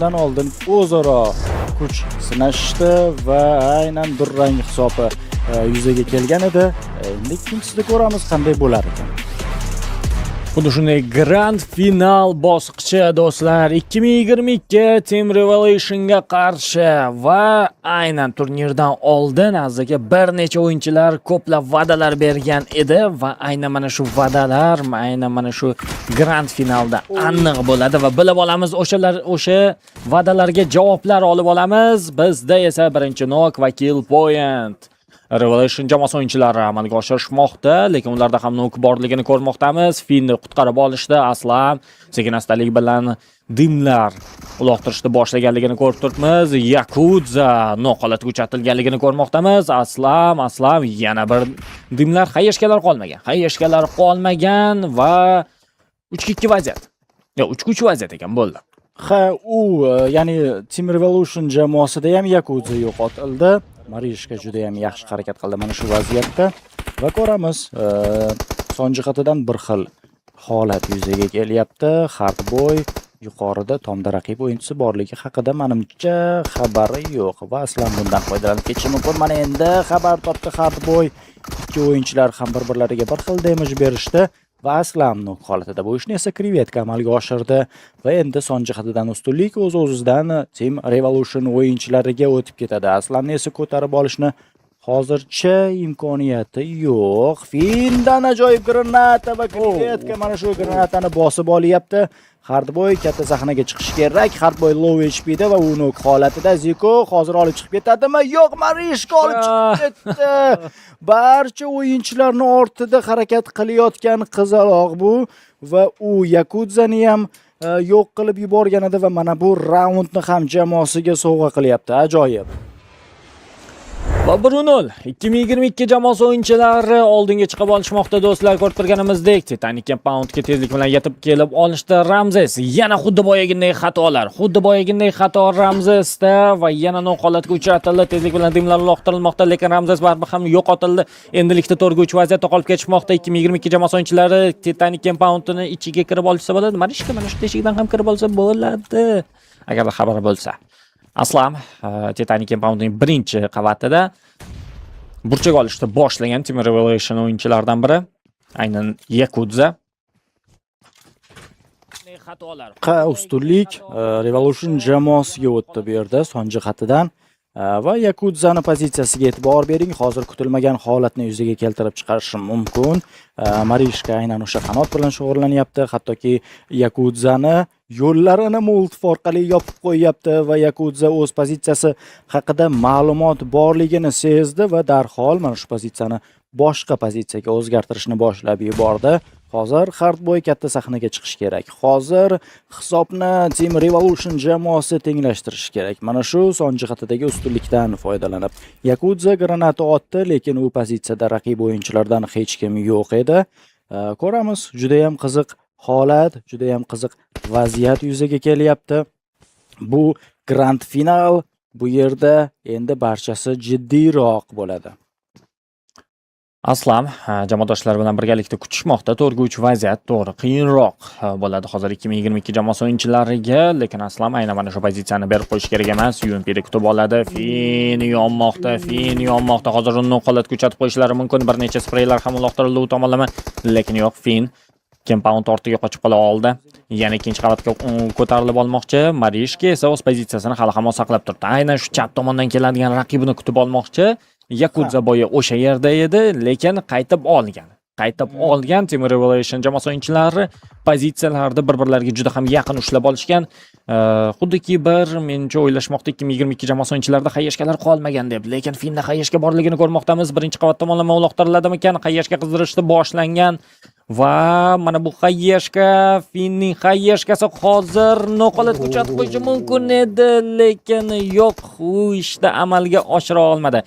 Shundan oldin o'zaro kuch sinashdi va aynan durang hisobi yuzaga kelgan edi. Endi ikkinchisida ko'ramiz qanday bo'lar ekan. Xuddi shunday grand final bosqichi do'stlar 2022 Team Revolution'ga qarshi va aynan turnirdan oldin azizga bir necha o'yinchilar ko'plab va'dalar bergan edi va aynan mana shu va'dalar aynan mana shu grand finalda aniq bo'ladi va bilib olamiz o'sha va'dalarga javoblar olib olamiz. Bizda esa birinchi nok va kill point Revolution jamoasi o'yinchilari amalga oshirishmoqda, lekin ularda ham nok borligini ko'rmoqdamiz. Finni qutqarib olishda Aslam sekin-astalik bilan dimlar uloqtirishni boshlaganligini ko'rib turibmiz. Yakuza nok holatga uchatilganligini ko'rmoqdamiz. Aslam yana bir dimlar xayashkalar qolmagan va 3-2 vaziyat. Yo, 3-3 vaziyat ekan bo'ldi. Ha, ya'ni Team Revolution jamoasida ham Yakuza yo'qotildi. Marishka juda ham yaxshi harakat qildi mana shu vaziyatda va ko'ramiz, son jihatidan bir xil holat yuzaga kelyapti. Hardboy yuqorida tomda raqib o'yinchisi borligi haqida menimcha xabari yo'q va aslan bundan foydalanib ketishi mumkin. Mana endi xabar topdi Hardboy. Ikki o'yinchilar ham bir-birlariga bir xil damage berishdi va aslan nok holatida bu ishni esa Krevetka amalga oshirdi va endi son jihatidan ustunlik o'z-o'zidan Team Revolution o'yinchilariga o'tib ketadi. Aslanni esa ko'tarib olishni hozircha imkoniyati yo'q. Findan ajoyib granata va Krevetka mana shu granatani bosib olyapti. Hardboy katta sahnaga chiqishi kerak. Hardboy low HP da va u nok holatida. Ziko hozir olib chiqib ketadimi? Yo'q, Marishka olib chiqib ketdi. Barcha o'yinchilarning ortida harakat qilayotgan qizaloq bu va u Yakuzani ham yo'q qilib yuborgan edi va mana bu raundni ham jamoasiga sovg'a qilyapti. Ajoyib. Va 1-0 2022 jamoasi o'yinchilari oldinga chiqib olishmoqda do'stlar. Ko'rib turganimizdek Titanic Compoundga tezlik bilan yetib kelib olishdi Ramzes. Yana xuddi boyaginday xato Ramzesda va yana nok holatga uchratildi. Tezlik bilan dimlar uloqtirilmoqda, lekin Ramzes baribir ham yo'qotildi. Endilikda 4-3 vaziyatda qolib ketishmoqda. 2022 jamoasi o'yinchilari Titanic Compoundni ichiga kirib olsa bo'ladi. Marishka mana shu teshikdan ham kirib olsa bo'ladi. Agarda xabar bo'lsa. Aslam Titanic Compoundning birinchi qavatida burchak olishni boshlagan Team Revolution o'yinchilaridan biri aynan Yakuza. Ustunlik Revolution jamoasiga o'tdi bu yerda son jihatidan va Yakuzani pozitsiyasiga e'tibor bering. Hozir kutilmagan holatni yuzaga keltirib chiqarishi mumkin. Marishka aynan o'sha qanot bilan shug'ullanyapti. Hattoki Yakuzani yo'llarini multif orqali yopib qo'yyapti va Yakuza o'z pozitsiyasi haqida ma'lumot borligini sezdi va darhol mana shu pozitsiyani boshqa pozitsiyaga o'zgartirishni boshlab yubordi. Hozir Hardboy katta sahnaga chiqish kerak. Hozir hisobni Team Revolution jamoasi tenglashtirishi kerak. Mana shu son jihatidagi ustunlikdan foydalanib Yakuza granata otdi, lekin u pozitsiyada raqib o'yinchilardan hech kim yo'q edi. Ko'ramiz, juda ham qiziq holat, juda ham qiziq vaziyat yuzaga kelyapti. Bu grand final, bu yerda endi barchasi jiddiyroq bo'ladi. Aslam jamoadoshlari bilan birgalikda kutishmoqda. 4-3 vaziyat to'g'ri qiyinroq bo'ladi hozir 2022 jamoasi o'yinchilariga, lekin Aslam aynan mana shu pozitsiyani berib qo'yish kerak emas. UMP'da kutib oladi. Fin yonmoqda. Hozir uni holatga uchatib qo'yishlari mumkin. Bir necha spreylar ham uloqtirildi u tomonlama, lekin yo'q. Fin Compound ortiga qochib qola oldi. Yana ikkinchi qavatga ko'tarilib olmoqchi. Marishka esa o'z pozitsiyasini hali ham saqlab turibdi. Aynan shu chap tomondan keladigan raqibini kutib olmoqchi. Yakuza boya o'sha yerda edi, lekin qaytib olgan Team Revolution jamoasi o'yinchilari pozitsiyalarda bir-birlariga juda ham yaqin ushlab olishgan. Xuddiki mencha o'ylashmoqda 2022 jamoasi o'yinchilarida xayashkalar qolmagan deb, lekin Finda xayashka borligini ko'rmoqdamiz. Birinchi qavat tomonlama uloqtiriladimikan? Xayashka qizdirishni boshlangan va mana bu xayashka, Finning xayashkasi hozir noqolatga uchatib qo'yishi mumkin edi, lekin yo'q, u ishda amalga oshira olmadi.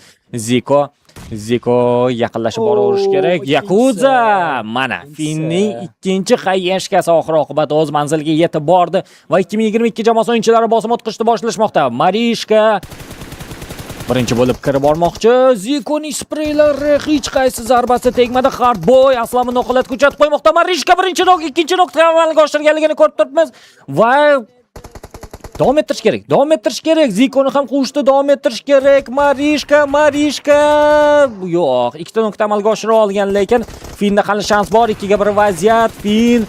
Ziko yaqinlashib boraverish kerak. Yakuza mana Finning ikkinchi xayashkasi oxir-oqibat o'z manziliga yetib bordi va 2022 jamoasi o'yinchilari bosim o'tkazishni boshlashmoqda. Marishka birinchi bo'lib kirib bormoqchi. Zikoning spreylari hech qaysi zarbasi tegmadi. Hardboy Aslamni noqolatga uchatib qo'ymoqda. Marishka birinchi nok, ikkinchi nokni amalga oshirganligini ko'rib turibmiz va Davom ettirish kerak. Davom ettirish kerak. Zikoni ham quvishda davom ettirish kerak. Marishka. Yo'q, ikkita nuqta amalga oshira olgan, lekin Finda hali shans bor. 2-1 vaziyat. Fin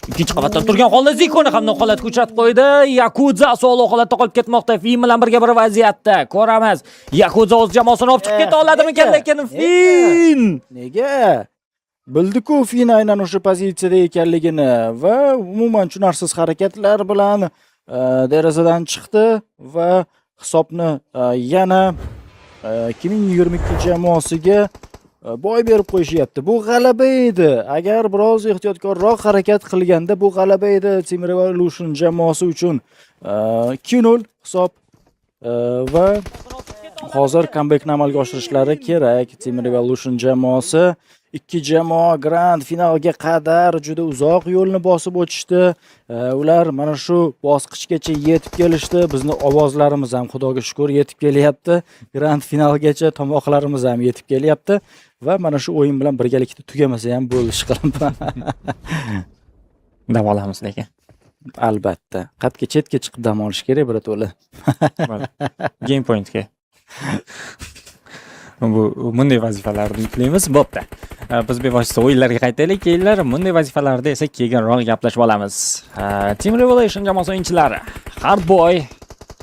ikkinchi qavatda turgan holda Zikoni ham noqolatga uchratib qo'ydi. Yakuza sog'lom holatda qolib ketmoqda. Fin bilan birga bir vaziyatda. Ko'ramiz. Yakuza o'z jamoasini olib chiqib keta oladimi-kan, lekin Fin nega? Bildi-ku Fin aynan o'sha pozitsiyada ekanligini va umuman tushunarsiz harakatlar bilan derazadan chiqdi va hisobni yana 2022 jamoasiga boy berib qo'yishyapti. Bu g'alaba edi. Agar biroz ehtiyotkorroq harakat qilganda bu g'alaba edi Team Revolution jamoasi uchun. 2-0 hisob va hozir comebackni amalga oshirishlari kerak. Team Revolution jamoasi ikki jamoa grand finalga qadar juda uzoq yo'lni bosib o'tishdi. Ular mana shu bosqichgacha yetib kelishdi. Bizni ovozlarimiz ham xudoga shukr yetib kelyapti. Grand finalgacha tomoqlarimiz ham yetib kelyapti va mana shu o'yin bilan birgalikda tugamasa ham bo'ldi ishqilib. dam olamiz lekin. Albatta. Qatga chetga chiqib dam olish kerak birato'la. Game pointga. Bu bunday vazifalarni yuklaymiz. Bo'pti. Biz bevosita o'yinlarga qaytaylik. Keyinlar bunday vazifalarda esa keyinroq gaplashib olamiz. Team Revolution jamoasi o'yinchilari Hardboy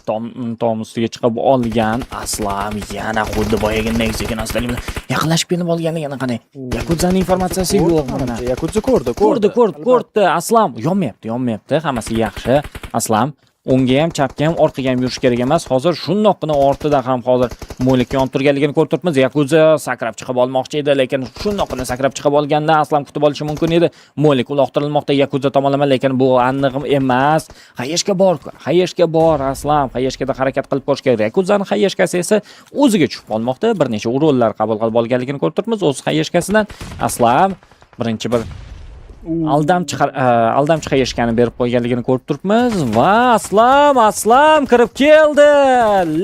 tom ustiga chiqib olgan. Aslam yana xuddi boyagidek sekin-astalik bilan yaqinlashib kelib olganligini qanday? Yakuzaning informatsiyasi yo'q mana. Yakuza ko'rdi. Aslam yonmayapti. Hammasi yaxshi. Aslam o'ngga ham, chapga ham, orqaga ham yurish kerak emas. Hozir shundoqqina ortida ham hozir Molik yonib turganligini ko'rib turibmiz. Yakuza sakrab chiqib olmoqchi edi, lekin shundoqqina sakrab chiqib olganda Aslam kutib olishi mumkin edi. Molik uloqtirilmoqda Yakuza tomonidan, lekin bu aniq emas. Hayeshga bor Aslam. Hayeshgada harakat qilib ko'rish kerak. Yakuzaning hayeshkasi esa o'ziga tushib qolmoqda. Bir necha urunlar qabul qilib olganligini ko'rib turibmiz. O'z hayeshkasidan Aslam birinchi bir aldamchi hayeshkani berib qo'yganligini ko'rib turibmiz va Aslam kirib keldi,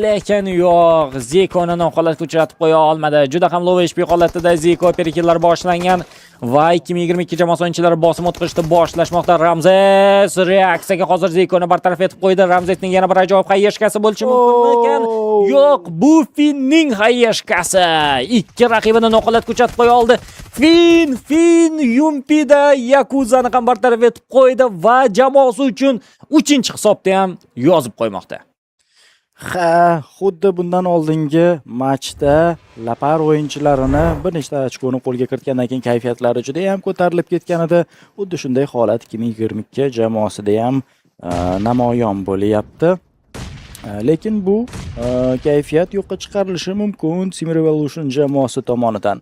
lekin yo'q, Zikoni noqolatga uchratib qo'ya olmadi. Juda ham low HP holatida Ziko perikillar boshlangan va 2022 jamoasi o'yinchilari bosim o'tkazishni boshlashmoqda. Ramzes reaksiyaga hozir Zikoni bartaraf etib qo'ydi. Ramzesning yana bir ajoyib hayeshkasi bo'lishi mumkin. Yo'q, bu Finning hayeshkasi. Ikki raqibini noqolatga uchratib qo'ya oldi. Fin Yumpida Yakuzani ham bartaraf etib qo'ydi va jamoasi uchun 3-hisobda ham yozib qo'ymoqda. Xuddi bundan oldingi matchda Lapar o'yinchilarini bir nechta ochkoni qo'lga kiritgandan keyin kayfiyatlari juda ham ko'tarilib ketgan edi. Xuddi shunday holat 2022 jamoasida ham namoyon bo'lyapti. Lekin bu kayfiyat yo'qqa chiqarilishi mumkin Team Revolution jamoasi tomonidan.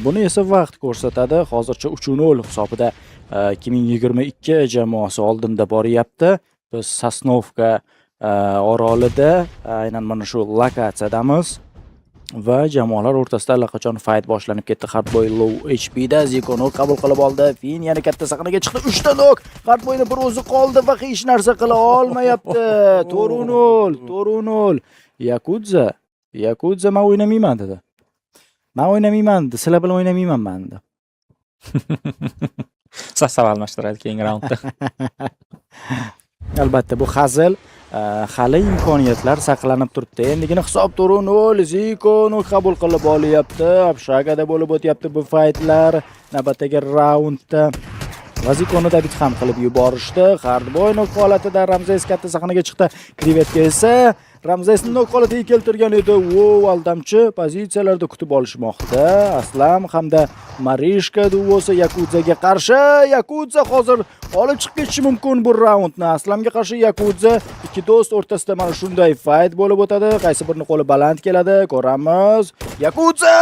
Buni esa vaqt ko'rsatadi. Hozircha 3-0 hisobida 2022 jamoasi oldinda boryapti. Biz Sosnovka orolida aynan mana shu lokatsiyadamiz va jamoalar o'rtasida allaqachon fight boshlanib ketdi. Hardboy low HP da Zikoni qabul qilib oldi. Fin yana katta sahnaga chiqdi. 3 ta nok. Hardboyni bir o'zi qoldi va hech narsa qila olmayapti. 4-0. Yakuza men o'ynamayman dedi. Men o'ynamayman dedi. Sizlar bilan o'ynamayman men dedi. Sastav almashtiradi keyingi raundda. Albatta bu hazil. Hali imkoniyatlar saqlanib turibdi. Endigina hisob 4-0. Zikoni qabul qilib olyapti. Abshagada bo'lib o'tyapti bu faytlar. Navbatdagi raundda Zikoni dabit ham qilib yuborishdi. Hardboy nok holatida Ramzes katta sahnaga chiqdi. Krivetka esa Ramzesni nok holatiga keltirgan edi. Aldamchi pozitsiyalarda kutib olishmoqda. Aslam hamda Marishka duosi Yakuzaga qarshi. Yakuza hozir olib chiqib ketishi mumkin bu raundni. Aslamga qarshi Yakuza ikki do'st o'rtasida mana shunday fight bo'lib o'tadi. Qaysi birini qo'li baland keladi, ko'ramiz. Yakuza!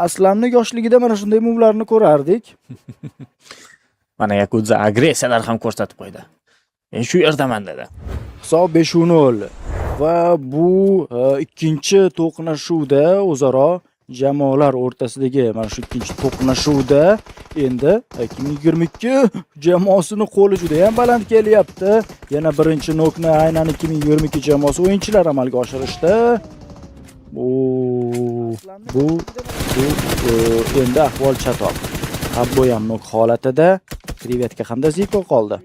Aslamning yoshligida mana shunday muvlarni ko'rardik. Mana Yakuza agressiyalar ham ko'rsatib qo'ydi. Shu yerdaman dedi. Hisob 5-0 va bu ikkinchi to'qnashuvda o'zaro jamoalar o'rtasidagi mana shu ikkinchi to'qnashuvda endi 2022 jamoasining qo'li juda ham baland kelyapti. Yana birinchi nokni aynan 2022 jamoasi o'yinchilari amalga oshirishdi. Bu endi ahvol chatoq. Habbo ham nok holatida, Krivetka hamda Ziko qoldi.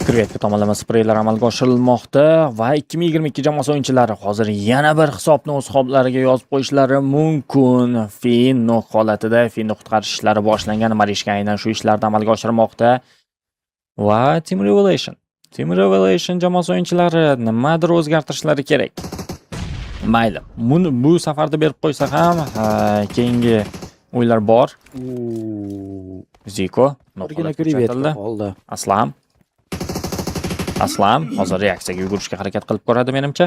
Krevetka tomonlama spreylar amalga oshirilmoqda va 2022 jamoasi o'yinchilari hozir yana bir hisobni o'z hisoblariga yozib qo'yishlari mumkin. Fin nok holatida Finni qutqarish ishlari boshlangan. Marishka aynan shu ishlarni amalga oshirmoqda. Va Team Revelation jamoasi o'yinchilari nimadir o'zgartirishlari kerak. Mayli, bu safarda berib qo'ysa ham, keyingi o'yinlar bor. Ziko birgina krevetka qoldi. Aslam hozir reaksiyaga yugurishga harakat qilib ko'radi menimcha.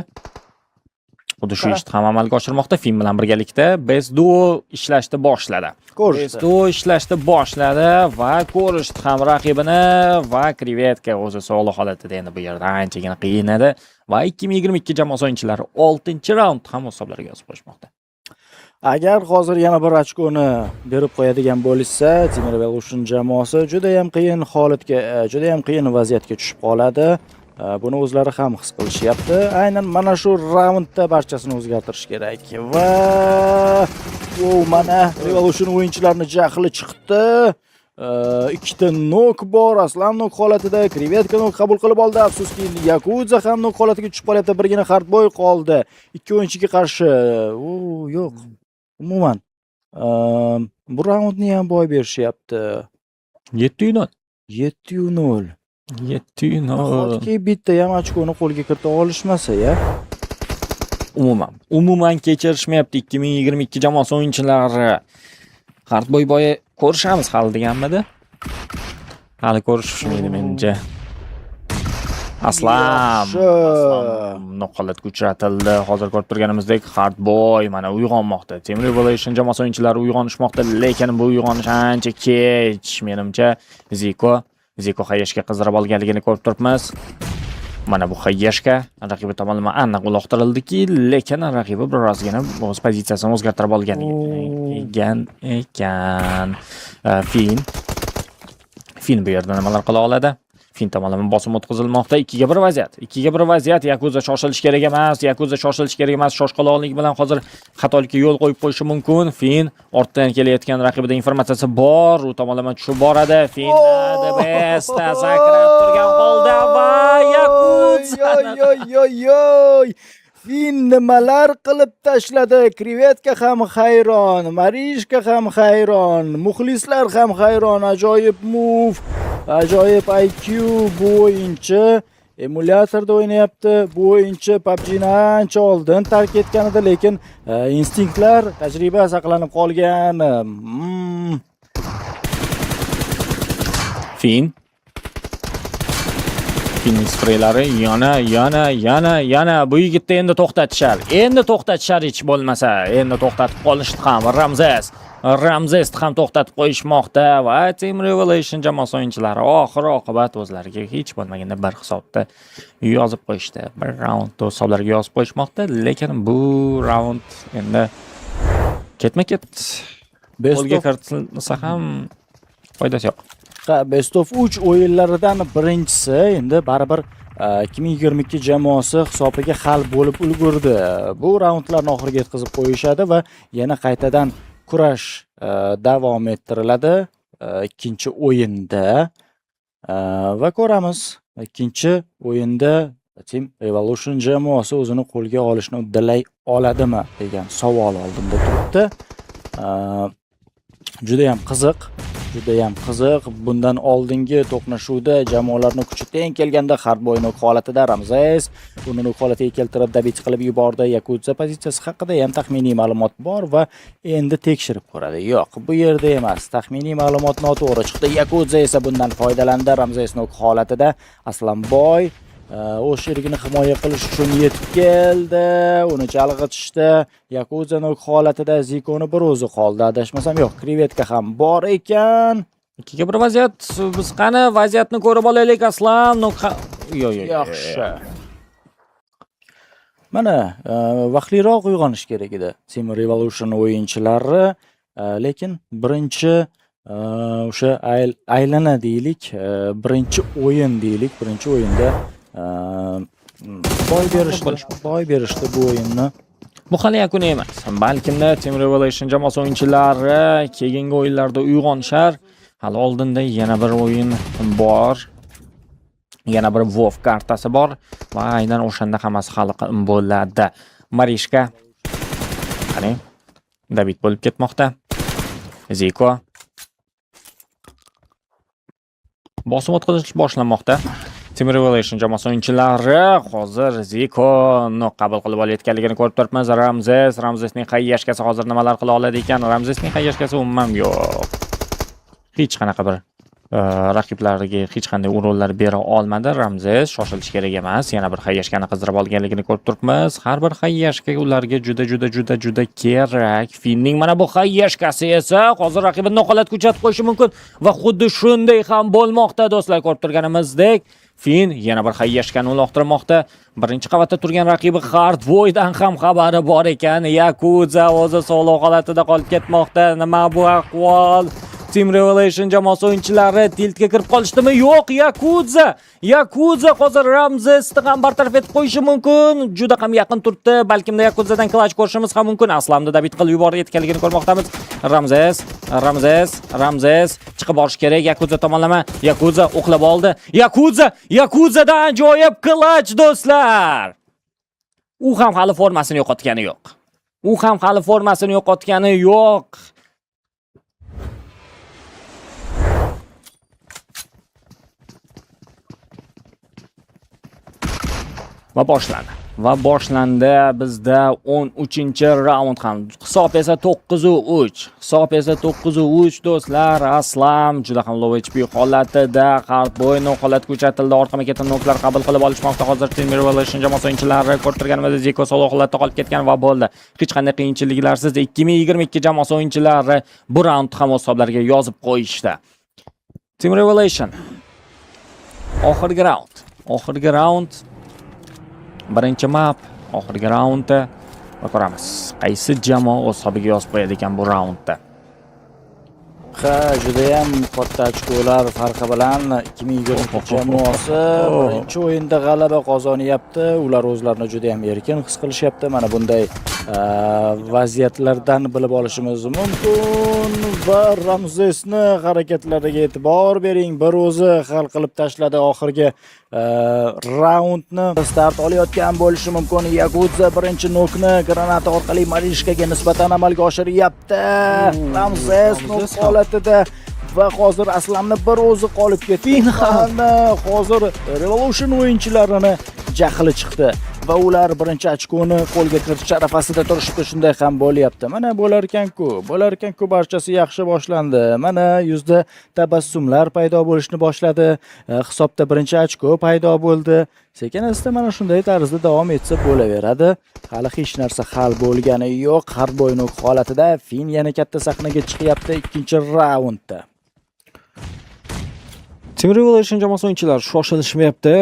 Xuddi shu ishni ham amalga oshirmoqda. Fin bilan birgalikda Bezduo ishlashni boshladi. Bezduo ishlashni boshladi va ko'rishdi ham raqibini va krevetka o'zi sog'liq holatida endi bu yerda anchagina qiyin edi va 2022 jamoasi o'yinchilari 6-raund ham hisoblariga yozib qo'yishmoqda. Agar hozir yana bir ochkoni berib qo'yadigan bo'lsa, Team Revolution jamoasi juda ham qiyin holatga, juda ham qiyin vaziyatga tushib qoladi. Buni o'zlari ham his qilishyapti. Aynan mana shu raundda barchasini o'zgartirish kerak. Va mana Revolution o'yinchilarining jahli chiqdi. Ikkita nok bor, Aslam nok holatida, krevetka nok qabul qilib oldi. Afsuski Yakuza ham nok holatiga tushib qolyapti. Birgina Hardboy qoldi. Ikki o'yinchiga qarshi. Yo'q. Umuman bu raundni ham boy berishyapti. 7-0. 7-0. 7-0. Hozirgi bitta ham ochkoni qo'lga kirita olishmasa-ya. Umuman kechirishmayapti 2022 jamoasi o'yinchilari. Hardboy boyi ko'rishamiz hali deganmidi? Hali ko'rishmaydi menimcha. Aslam noqolatga uchratildi. Hozir ko'rib turganimizdek Hardboy mana uyg'onmoqda. Team Revelation jamoasi o'yinchilari uyg'onishmoqda, lekin bu uyg'onish ancha kech. Menimcha Ziko Hayeshga qizdirib olganligini ko'rib turibmiz. Mana bu Hayeshga raqibi tomonidan aniq uloqtirildiki, lekin raqibi birozgina o'z pozitsiyasini o'zgartirib olgan ekan. Fin bu yerda nimalar qila oladi? Fin tomonidan bosim o'tkazilmoqda. 2-1 vaziyat. 2-1 vaziyat. Yakuza shoshilish kerak emas. Shoshqaloqlik bilan hozir xatolikka yo'l qo'yib qo'yishi mumkin. Fin ortdan kelayotgan raqibida informatsiyasi bor. U tomonlama tushib boradi. Fin besta sakrab turgan holda va Yakuza. Fin nimalar qilib tashladi? Krevetka ham hayron, Marishka ham hayron, muxlislar ham hayron. Ajoyib move, ajoyib IQ. Bu o'yinchi emulyatorda o'ynayapti. Bu o'yinchi PUBG'ni ancha oldin tark etgan edi, lekin instinktlar, tajriba saqlanib qolgan. Finning spreylari yana bu yigitni endi to'xtatishar. Hech bo'lmasa, endi to'xtatib qolishdi ham. Ramzesni ham to'xtatib qo'yishmoqda va Team Revelation jamoasi o'yinchilari oxir oqibat o'zlariga hech bo'lmaganda bir hisobda yozib qo'yishdi. Bir raundda hisoblariga yozib qo'yishmoqda, lekin bu raund endi ketma-ket golga kiritilsa ham foydasi yo'q. Best of 3 o'yinlaridan birinchisi endi baribir 2022 jamoasi hisobiga hal bo'lib ulgurdi. Bu raundlarni oxiriga yetkazib qo'yishadi va yana qaytadan kurash davom ettiriladi ikkinchi o'yinda va ko'ramiz ikkinchi o'yinda Team Revolution jamoasi o'zini qo'lga olishni uddalay oladimi degan savol oldimda turibdi. Juda ham qiziq. Bundan oldingi to'qnashuvda jamoalarning kuchi teng kelganda Hardboy nok holatida, Ramzes uni nok holatiga keltirib dabit qilib yubordi. Yakuza pozitsiyasi haqida ham taxminiy ma'lumot bor va endi tekshirib ko'radi. Yo'q, bu yerda emas. Taxminiy ma'lumot noto'g'ri chiqdi. Yakuza esa bundan foydalandi. Ramzes nok holatida, Aslanboy o'z sherigini himoya qilish uchun yetib keldi. Uni chalg'itishdi. Yakuza nok holatida, Zikoni bir o'zi qoldi. Adashmasam yo'q, krevetka ham bor ekan. 2-1 vaziyat. Biz qani vaziyatni ko'rib olaylik. Aslan nok yaxshi. Mana vaqtliroq uyg'onish kerak edi Team Revolution o'yinchilari, lekin birinchi o'sha aylana deylik, birinchi o'yinda boy berishdi bu o'yinni. Bu hali yakuni emas. Balkimda Team Revelation jamoasi o'yinchilari keyingi o'yinlarda uyg'onishar. Hali oldinda yana bir o'yin bor. Yana bir WoW kartasi bor va aynan o'shanda hammasi hal bo'ladi. Marishka. Qani, David bo'lib ketmoqda. Ziko. Bosim o'tkazish boshlanmoqda. Team Revelation jamoasi o'yinchilari hozir Zikoni qabul qilib olayotganligini ko'rib turibmiz. Ramzesning hayyashkasi hozir nimalar qila oladi ekan? Ramzesning hayyashkasi umuman yo'q. Hech qanaqa bir raqiblariga hech qanday o'rinlar bera olmadi. Ramzes shoshilish kerak emas. Yana bir hayyashkani qizdirib olganligini ko'rib turibmiz. Har bir hayyashka ularga juda kerak. Finning mana bu hayyashkasi esa hozir raqibini noqolat ko'rsatib qo'yishi mumkin va xuddi shunday ham bo'lmoqda do'stlar, ko'rib turganimizdek. Fin yana bir hayyashkani uloqtirmoqda. Birinchi qavatda turgan raqibi Hardboy'dan ham xabari bor ekan. Yakuza o'zi sog'lom holatida qolib ketmoqda. Nima bu ahvol? Team Revelation jamoasi o'yinchilari tiltga kirib qolishdimi? Yo'q, Yakuza hozir Ramzesni ham bartaraf etib qo'yishi mumkin. Juda ham yaqin turibdi. Balkimda Yakuzadan clash ko'rishimiz ham mumkin. Aslamni David qilib yuborayotganligini ko'rmoqdamiz. Ramzes chiqib borish kerak Yakuza tomonlama. Yakuza o'qlab oldi. Yakuzadan ajoyib clash do'stlar. U ham hali formasini yo'qotgani yo'q. Va boshlandi bizda 13-raund ham. Hisob esa 9-3 do'stlar. Aslam juda ham low HP holatida, Hardboy holat ko'chatildi. Orqama ketib noklar qabul qilib olishmoqda. Hozir Team Revelation jamoasi o'yinchilari ko'rib turganimizda Ziko solo holatda qolib ketgan va bo'ldi. Hech qanday qiyinchiliklarsiz 2022 jamoasi o'yinchilari bu raund ham o'z hisoblariga yozib qo'yishdi. Team Revelation oxirgi raund. Birinchi map, oxirgi raundda va ko'ramiz. Qaysi jamoa o'z hisobiga yozib qo'yadi ekan bu raundda. Juda ham katta ochkolar farqi bilan 2022 jamoasi birinchi o'yinda g'alaba qozonyapti. Ular o'zlarini juda ham erkin his qilishyapti. Mana bunday vaziyatlardan bilib olishimiz mumkin. Va Ramzesni harakatlariga e'tibor bering. Bir o'zi hal qilib tashladi oxirgi raundni. Start olayotgan bo'lishi mumkin. Yakuza birinchi nokni granata orqali Marishkaga nisbatan amalga oshiryapti. Ramzes nok holatida va hozir Aslamni bir o'zi qolib ketdi. Hozir Revolution o'yinchilarini jahli chiqdi va ular birinchi ochkoni qo'lga kiritish arafasida turishdi. Shunday ham bo'lyapti. Mana bo'lar ekan-ku, barchasi yaxshi boshlandi. Mana yuzda tabassumlar paydo bo'lishni boshladi. Hisobda birinchi ochko paydo bo'ldi. Sekin-asta mana shunday tarzda davom etsa bo'laveradi. Hali hech narsa hal bo'lgani yo'q. Hardboy holatida Fin yana katta sahnaga chiqyapti ikkinchi raundda. Team Revelation jamoasi o'yinchilari shoshilishmayapti.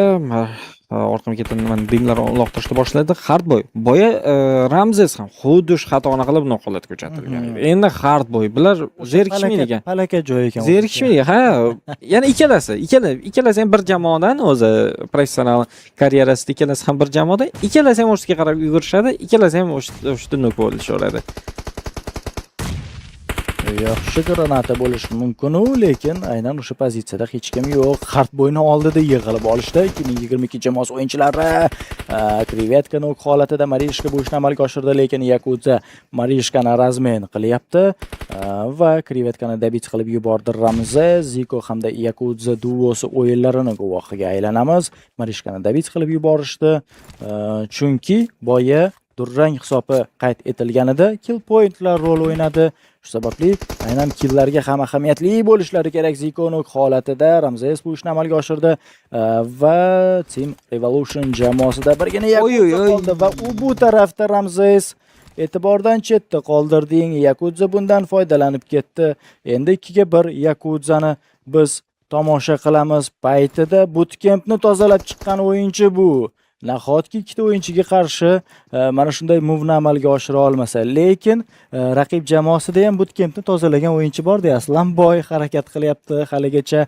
Orqama ketgan dimlar uloqtirishni boshladi. Hardboy boya Ramzes ham xuddi shu xatoni qilib noqolat ko'chatilgan edi. Endi Hardboy bular zerikishmaydi ekan. Palaka joy ekan. Zerikishmaydi. Ha, yana ikkalasi ham bir jamoadan, o'zi professional karyerasida ikkalasi ham bir jamoada, ikkalasi ham o'shiga qarab yugurishadi, ikkalasi ham o'shda nok bo'lishaveradi. Yaxshi granata bo'lishi mumkin, lekin aynan o'sha pozitsiyada hech kim yo'q. Hardboyni oldida yig'ilib olishdi 2022 jamoasi o'yinchilari. Krivetka nok holatida Marishka bu ishni amalga oshirdi, lekin Yakuza Marishkani razmen qilyapti va Krivetkani dabit qilib yubordi Ramzes. Ziko hamda Yakuza duosi o'yinlarini guvohiga aylanamiz. Marishkani dabit qilib yuborishdi, chunki boya durang hisobi qayd etilganida kill pointlar rol o'ynadi. Shu sababli aynan killlarga ham ahamiyatli bo'lishlari kerak. Zikonok holatida Ramzes bu ishni amalga oshirdi va Team Revolution jamoasida birgina Yakuza qoldi va bu tarafda Ramzes e'tibordan chetda qoldirding. Yakuza bundan foydalanib ketdi. Endi 2-1 Yakuzani biz tomosha qilamiz. Paytida bootcampni tozalab chiqqan o'yinchi bu. Nahotki ikkita o'yinchiga qarshi mana shunday muvni amalga oshira olmasa, lekin raqib jamoasida ham bootcampni tozalagan o'yinchi bor-da, Aslam boy harakat qilyapti haligacha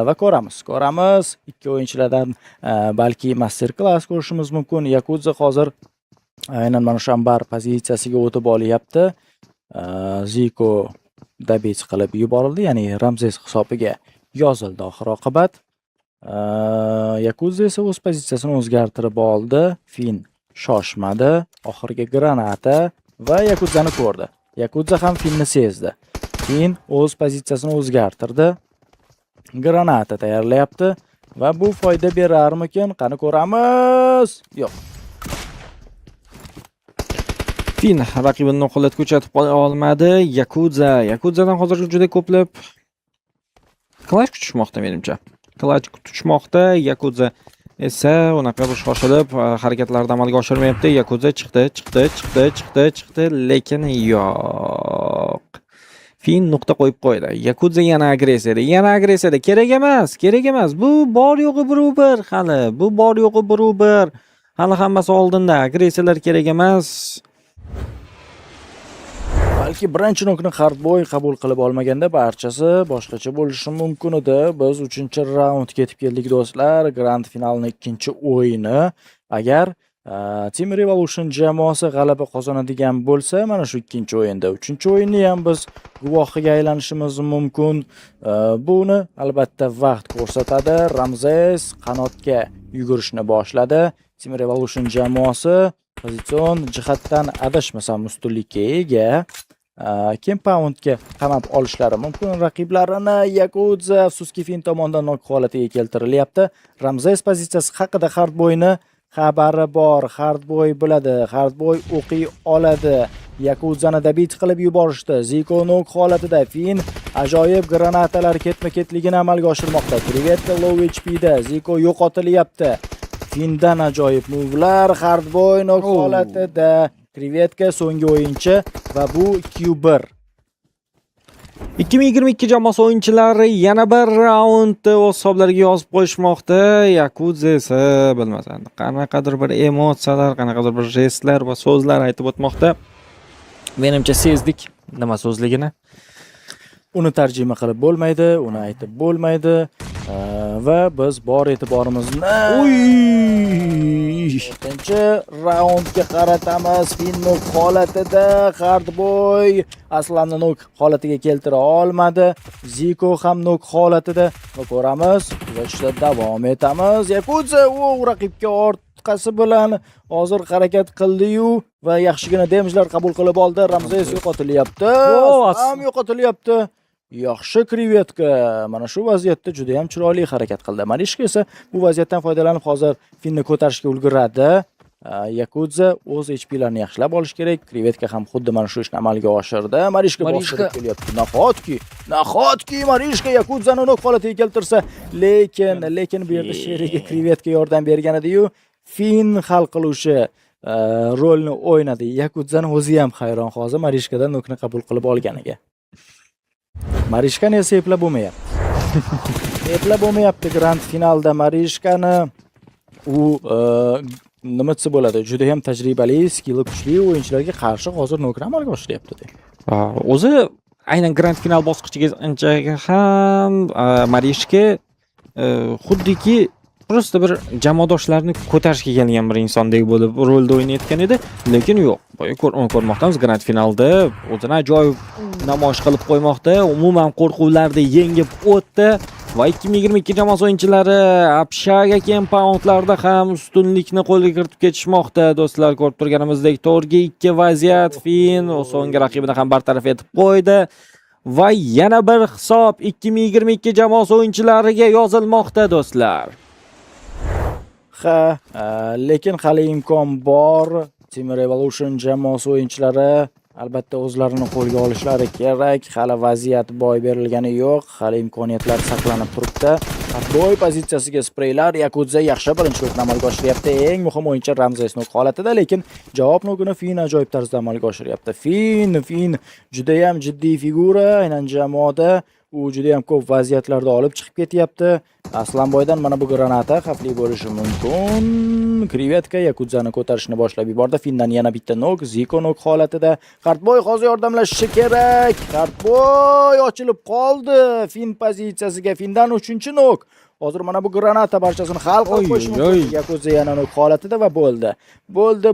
va ko'ramiz. Ikki o'yinchilardan balki master class ko'rishimiz mumkin. Yakuza hozir aynan mana shu ambar pozitsiyasiga o'tib olyapti. Ziko dabit qilib yuborildi, ya'ni Ramzes hisobiga yozildi oxir oqibat. Yakuza esa o'z pozitsiyasini o'zgartirib oldi. Fin shoshmadi. Oxirgi granata va Yakuzani ko'rdi. Yakuza ham Finni sezdi. Fin o'z pozitsiyasini o'zgartirdi. Granata tayyorlayapti va bu foyda berarmikin? Qani ko'ramiz. Yo'q. Fin raqibini noqulay ko'rsatib qo'ya olmadi. Yakuzadan hozircha juda ko'plab klash kutishmoqda menimcha. Klash kutishmoqda. Yakuza esa unaqa bir shoshilib harakatlarni amalga oshirmayapti. Yakuza chiqdi, lekin yo'q. Fin nuqta qo'yib qo'ydi. Yakuza yana agressiyada. Kerak emas. Bu bor yo'g'i bir hali. Hali hammasi oldinda. Agressiyalar kerak emas. Balki birinchi nokni Hardboy qabul qilib olmaganda barchasi boshqacha bo'lishi mumkin edi. Biz 3-raundga yetib keldik do'stlar. Grand finalning ikkinchi o'yini. Agar Team Revolution jamoasi g'alaba qozonadigan bo'lsa, mana shu ikkinchi o'yinda 3-o'yinni ham biz guvohiga aylanishimiz mumkin. Buni albatta vaqt ko'rsatadi. Ramzes qanotga yugurishni boshladi. Team Revolution jamoasi pozitsion jihatdan adashmasam ustunlikka ega. Compoundga qamab olishlari mumkin raqiblarini. Yakuza afsuski Fin tomonidan nok holatiga keltirilyapti. Ramzes pozitsiyasi haqida Hardboyni xabari bor. Hardboy biladi. Hardboy o'qiy oladi. Yakuzani dabit qilib yuborishdi. Ziko nok holatida. Fin ajoyib granatalar ketma-ketligini amalga oshirmoqda. Krivetka low HP da. Ziko yo'qotilyapti. Findan ajoyib move'lar. Hardboy nok holatida. Krivetka so'nggi o'yinchi va bu 2-1. 2022 jamoasi o'yinchilari yana bir raundni o'z hisoblariga yozib qo'yishmoqda. Yakuza esa bilmasan, qanaqadir bir emotsiyalar, qanaqadir bir jestlar va so'zlar aytib o'tmoqda. Menimcha sezdik nima so'zligini. Uni tarjima qilib bo'lmaydi, uni aytib bo'lmaydi va biz bor e'tiborimizni ikkinchi raundga qaratamiz. Fin nok holatida, Hardboy aslan nok holatiga keltira olmadi. Ziko ham nok holatida va ko'ramiz. Kuzatishda davom etamiz. Yakuza raqibga ortqasi bilan hozir harakat qildi-yu va yaxshigina damage'lar qabul qilib oldi. Ramzes yo'qotilyapti. Ham yo'qotilyapti. Yaxshi Krivetka mana shu vaziyatda juda ham chiroyli harakat qildi. Marishka esa bu vaziyatdan foydalanib hozir Finni ko'tarishga ulguradi. Yakuza o'z HP'larini yaxshilab olish kerak. Krivetka ham xuddi mana shu ishni amalga oshirdi. Marishka bostirib kelyapti. Nahotki Marishka Yakuzani nok holatiga keltirsa, lekin bu yerda sheriga Krivetka yordam bergan edi-yu, Fin hal qiluvchi rolni o'ynadi. Yakuzani o'zi ham hayron hozir Marishkadan nokni qabul qilib olganiga. Marishkani esa eplab bo'lmayapti. Grand finalda Marishkani nima desa bo'ladi? Juda ham tajribali, skilli kuchli o'yinchilarga qarshi hozir nokni amalga oshiryapti. O'zi aynan grand final bosqichiga ham Marishka xuddiki просто bir jamoadoshlarini ko'tarishga kelgan bir insondek bo'lib rolda o'ynayotgan edi, lekin yo'q. Boya ko'rmoqdamiz grand finalda o'zini ajoyib namoyish qilib qo'ymoqda. Umuman qo'rquvlarni yengib o'tdi va 2022 jamoasi o'yinchilari Apshaga compoundlarda ham ustunlikni qo'lga kiritib ketishmoqda. Do'stlar, ko'rib turganimizdek 4-2 vaziyat. Fin so'nggi raqibini ham bartaraf etib qo'ydi. Va yana bir hisob 2022 jamoasi o'yinchilariga yozilmoqda do'stlar. Lekin hali imkon bor. Team Revolution jamoasi o'yinchilari albatta o'zlarini qo'lga olishlari kerak. Hali vaziyat boy berilgani yo'q. Hali imkoniyatlar saqlanib turibdi. Hardboy pozitsiyasiga spreylar. Yakuza yaxshi birinchi o'yinni amalga oshiryapti. Eng muhim o'yinchi Ramzes nok holatida, lekin javob nokini Fin ajoyib tarzda amalga oshiryapti. Fin juda ham jiddiy figura, aynan jamoada u juda ham ko'p vaziyatlarda olib chiqib ketyapti. Aslanboydan mana bu granata xavfli bo'lishi mumkin. Krivetka Yakuzani ko'tarishni boshlab yubordi. Findan yana bitta nok, Ziko nok holatida. Hardboy hozir yordamlashishi kerak. Hardboy ochilib qoldi. Fin pozitsiyasiga, Findan 3-nok. Hozir mana bu granata barchasini hal qilib qo'yish mumkin. Yakuza yana nok holatida va bo'ldi.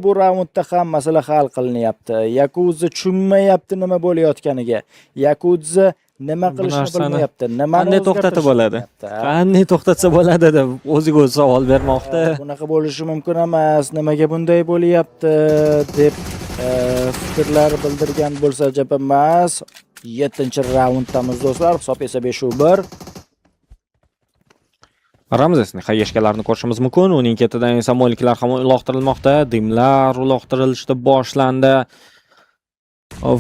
Bu raundda ham masala hal qilinyapti. Yakuza tushunmayapti nima bo'layotganiga. Yakuza nima Bu qilishni narsani bilmayapti. Nimani qanday to'xtatib o'zgartirishni bo'ladi? bilmayapti. Qanday to'xtatsa bo'ladi deb o'ziga o'zi savol bermoqda. Bunaqa bo'lishi mumkin emas. Nimaga bunday bo'lyapti deb fikrlar bildirgan bo'lsa jab emas. 7-raunddamiz do'stlar. Hisob esa 5-1. Ramzesning qayerishkalarini ko'rishimiz mumkin. Uning ketidan esa moliklar ham uloqtirilmoqda. Dimlar uloqtirilishda boshlandi.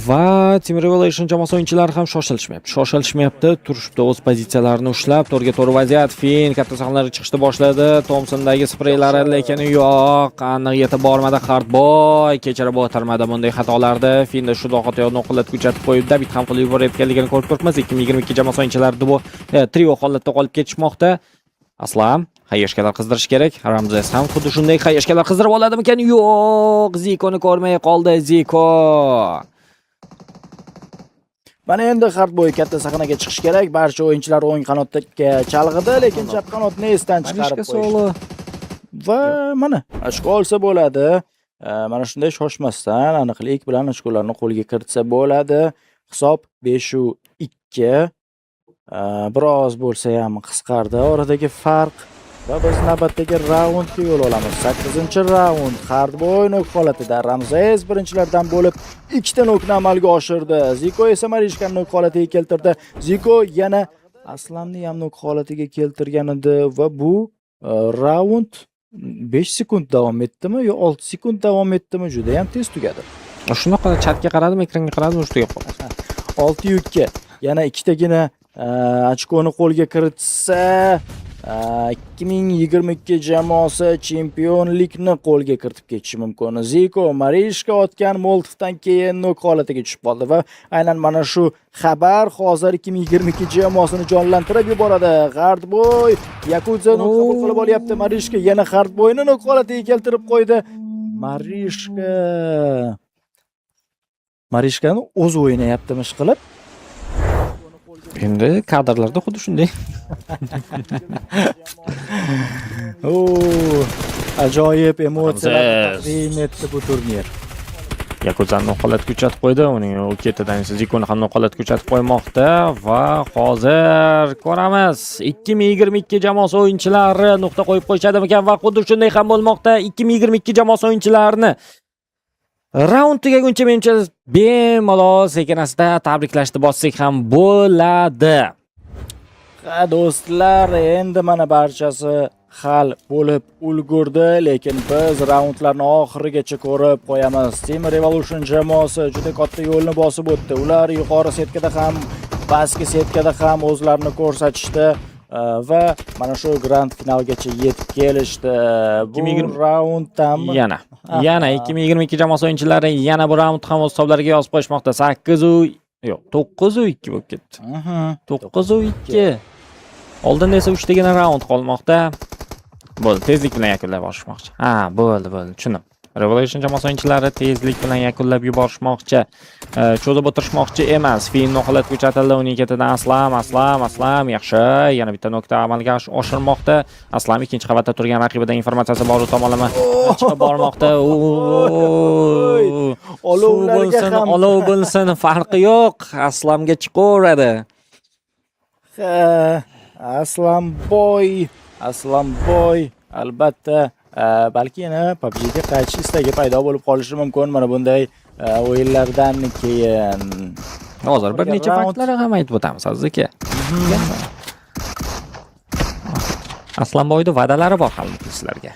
Va Team Revelation jamoasi o'yinchilari ham shoshilishmayapti. Turishibdi, o'z pozitsiyalarini ushlab, to'rga to'g'ri vaziyat. Fin katta sahnalarga chiqishni boshladi. Thompsondagi spreylari lekin yo'q, aniq yetib bormadi. Hardboy kechirib o'tirmadi bunday xatolarni. Finda shu doqotni qo'llatib ko'rsatib qo'yib, David ham qilib yuborayotganligini ko'rib turibmiz. 2022 jamoasi o'yinchilari trio holatda qolib ketishmoqda. Aslam qayerishkalar qizdirish kerak. Ramzes ham xuddi shunday qayerishkalar qizdirib oladimikan? Yo'q, Zikoni ko'rmay qoldi. Ziko. Mana endi Hardboy katta sahnaga chiqish kerak. Barcha o'yinchilar o'ng qanotga chalg'idi, lekin chap qanotni esdan chiqarib qo'ydi. Va mana ochko olsa bo'ladi. Mana shunday shoshmasdan aniqlik bilan ochkolarni qo'lga kiritsa bo'ladi. Hisob 5-2. Biroz bo'lsa ham qisqardi oradagi farq va biz navbatdagi raundga yo'l olamiz. 8-raund. Hardboy nok holatida. Ramzes birinchilardan bo'lib 2 ta nokni amalga oshirdi. Ziko esa Marishkani nok holatiga keltirdi. Ziko yana Aslamni ham nok holatiga keltirgan edi va bu raund 5 sekund davom etdimi yo 6 sekund davom etdimi? Juda ham tez tugadi. Shunaqa chatga qaradim, ekranga qaradim, o'sha tugab qoldi. 6-2. Yana ikkitagina ochkoni qo'lga kiritsa 2022 jamoasi chempionlikni qo'lga kiritib ketishi mumkin. Ziko Marishka otgan Moltovdan keyin nok holatiga tushib qoldi va aynan mana shu xabar hozir 2022 jamoasini jonlantirib yuboradi. Hardboy Yakuza nok qabul qilib olyapti. Marishka yana Hardboyni nok holatiga keltirib qo'ydi. Marishkani o'zi o'ynayaptimi ish qilib? Endi kadrlarda xuddi shunday. Ajoyib emotsiyalar taqdim etdi bu turnir. Yakuzani noqolat ko'rsatib qo'ydi. Uning ketidan esa Zikoni ham noqolat ko'rsatib qo'ymoqda va hozir ko'ramiz 2022 jamoasi o'yinchilari nuqta qo'yib qo'yishadimikan va xuddi shunday ham bo'lmoqda. 2022 jamoasi o'yinchilarini raund tugaguncha menimcha bemalol sekin-asta tabriklashni bossak ham bo'ladi. Ha do'stlar, endi mana barchasi hal bo'lib ulgurdi, lekin biz raundlarni oxirigacha ko'rib qo'yamiz. Team Revolution jamoasi juda katta yo'lni bosib o'tdi. Ular yuqori setkada ham, pastki setkada ham o'zlarini ko'rsatishdi va mana shu grand finalgacha yetib kelishdi. Bu raunddami? Yana 2022 jamoasi o'yinchilari yana bu raund ham o'z hisoblariga yozib qo'yishmoqda. 9-2 bo'lib ketdi. 9-2. Oldinda esa 3 tagina raund qolmoqda. Bo'ldi, tezlik bilan yakunlab borishmoqchi. Bo'ldi, tushundim. Revelation jamoasi o'yinchilari tezlik bilan yakunlab yuborishmoqchi. Cho'zib o'tirishmoqchi emas. Fin holat ko'rsatildi, uning ketidan Aslam yaxshi. Yana bitta nokta amalga oshirmoqda. Aslam ikkinchi qavatda turgan raqibidan informatsiyasi bor tomonlama chiqib bormoqda. Olovlarga ham olov bo'lsin, farqi yo'q. Aslamga chiqaveradi. Aslamboy albatta balki yana PUBG ga qaytish istagi paydo bo'lib qolishi mumkin mana bunday o'yinlardan keyin. Hozir bir necha faktlar ham aytib o'tamiz azizlar. Aslanboyning va'dalari bor ham sizlarga.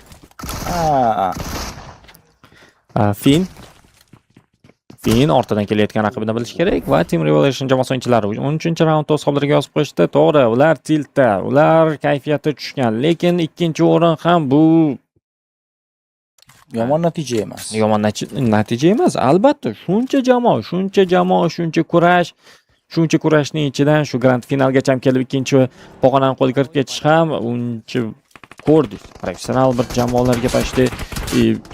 Fin ortidan kelayotgan raqibini bilish kerak va Team Revelation jamoasi o'yinchilari 13-raundda o'z hisoblariga yozib qo'yishdi. To'g'ri, ular tiltda, ular kayfiyati tushgan, lekin ikkinchi o'rin ham bu yomon natija emas. Yomon natija emas, albatta. Shuncha jamoa, shuncha kurash, shuncha kurashning ichidan shu grand finalgacha ham kelib ikkinchi pog'onani qo'lga kiritib ketish ham uncha ko'rdik. Professional bir jamoalarga pashti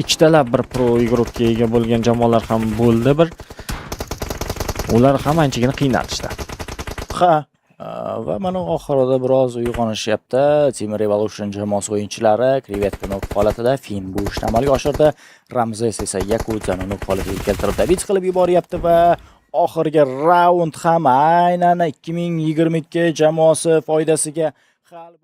ikkitalab bir pro игрокка ega bo'lgan jamoalar ham bo'ldi bir. Ular ham anchagina qiynalishdi. Va mana oxirida biroz uyg'onishyapti. Team Revolution jamoasi o'yinchilari krevetka nok holatida Fin bu ishni amalga oshirdi. Ramzes esa Yakuzani nok holatiga keltirib David qilib yuboryapti va oxirgi raund ham aynan 2022 jamoasi foydasiga hal